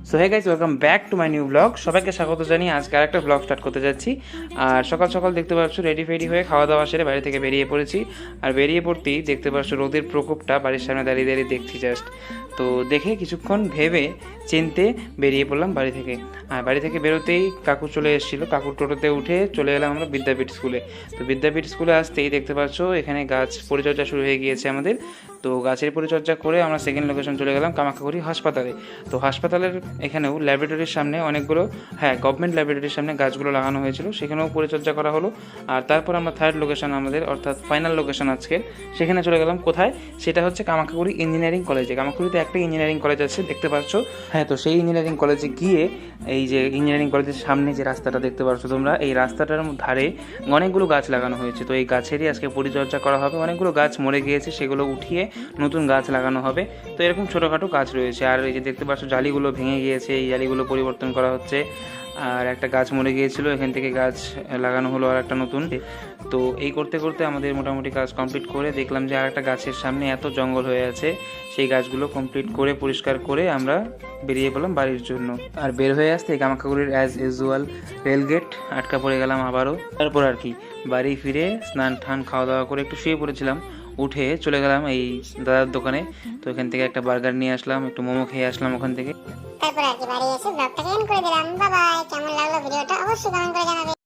So hey guys, welcome back to my new blog. সবাইকে স্বাগত জানিয়ে আজকে আরেকটা ব্লগ স্টার্ট করতে যাচ্ছি। আর সকাল সকাল দেখতে পাচ্ছ রেডি ফেডি হয়ে খাওয়া দাওয়া সেরে বাড়ি থেকে বেরিয়ে পড়েছি। আর বেরিয়ে পড়তেই দেখতে পাচ্ছ রোদের প্রকোপটা বাড়ির সামনে দাঁড়িয়ে দাঁড়িয়ে দেখছি জাস্ট। তো দেখে কিছুক্ষণ ভেবে চিনতে বেরিয়ে পড়লাম বাড়ি থেকে। আর বাড়ি থেকে বেরোতেই কাকু চলে এসেছিলো, কাকুর টোটোতে উঠে চলে এলাম আমরা বিদ্যাপীঠ স্কুলে। তো বিদ্যাপীঠ স্কুলে আসতেই দেখতে পাচ্ছ এখানে গাছ পরিচর্যা শুরু হয়ে গিয়েছে আমাদের। তো গাছের পরিচর্যা করে আমরা সেকেন্ড লোকেশন চলে গেলাম কামাখ্যাগুড়ি হাসপাতালে। তো হাসপাতালের এখানেও ল্যাবরেটরির সামনে অনেকগুলো, গভর্নমেন্ট ল্যাবরেটরির সামনে গাছগুলো লাগানো হয়েছিল, সেখানেও পরিচর্যা করা হলো। আর তারপর আমরা থার্ড লোকেশন আমাদের, অর্থাৎ ফাইনাল লোকেশন আজকের, সেখানে চলে গেলাম। কোথায়? সেটা হচ্ছে কামাখ্যাগুড়ি ইঞ্জিনিয়ারিং কলেজে। কামাখ্যাগুড়িতে একটা ইঞ্জিনিয়ারিং কলেজ আছে দেখতে পাচ্ছ। তো সেই ইঞ্জিনিয়ারিং কলেজে গিয়ে এই যে ইঞ্জিনিয়ারিং কলেজের সামনে যে রাস্তাটা দেখতে পাচ্ছ তোমরা, এই রাস্তাটার ধারে অনেকগুলো গাছ লাগানো হয়েছে। তো এই গাছেরই আজকে পরিচর্যা করা হবে। অনেকগুলো গাছ মরে গিয়েছে, সেগুলো উঠিয়ে নতুন গাছ লাগানো হবে। তো এরকম ছোটোখাটো গাছ রয়েছে। আর এই যে দেখতে পাচ্ছ জালিগুলো ভেঙে গিয়েছে, এই জালিগুলো পরিবর্তন করা হচ্ছে। আর একটা গাছ মরে গিয়েছিল, এখান থেকে গাছ লাগানো হলো আর একটা নতুন। তো এই করতে করতে আমাদের মোটামুটি কাজ কমপ্লিট করে দেখলাম যে আর একটা গাছের সামনে এত জঙ্গল হয়ে আছে। সেই গাছগুলো কমপ্লিট করে পরিষ্কার করে আমরা বেরিয়ে পড়লাম বাড়ির জন্য। আর বের হয়ে আসতে কামাখ্যাগুড়ির অ্যাজ ইউজুয়াল রেলগেট আটকা পড়ে গেলাম আবারও। তারপর আর কি বাড়ি ফিরে স্নান টান খাওয়া দাওয়া করে একটু শুয়ে পড়েছিলাম। উঠে চলে গেলাম এই দাদার দোকানে। তো এখান থেকে একটা বার্গার নিয়ে আসলাম, একটু মোমো খেয়ে আসলাম ওখান থেকে। তারপর আর কি বাড়ি এসে ব্লগটাকে এন্ড করে দিলাম। Bye bye. কেমন লাগলো ভিডিওটা অবশ্যই কমেন্ট করে জানাবে।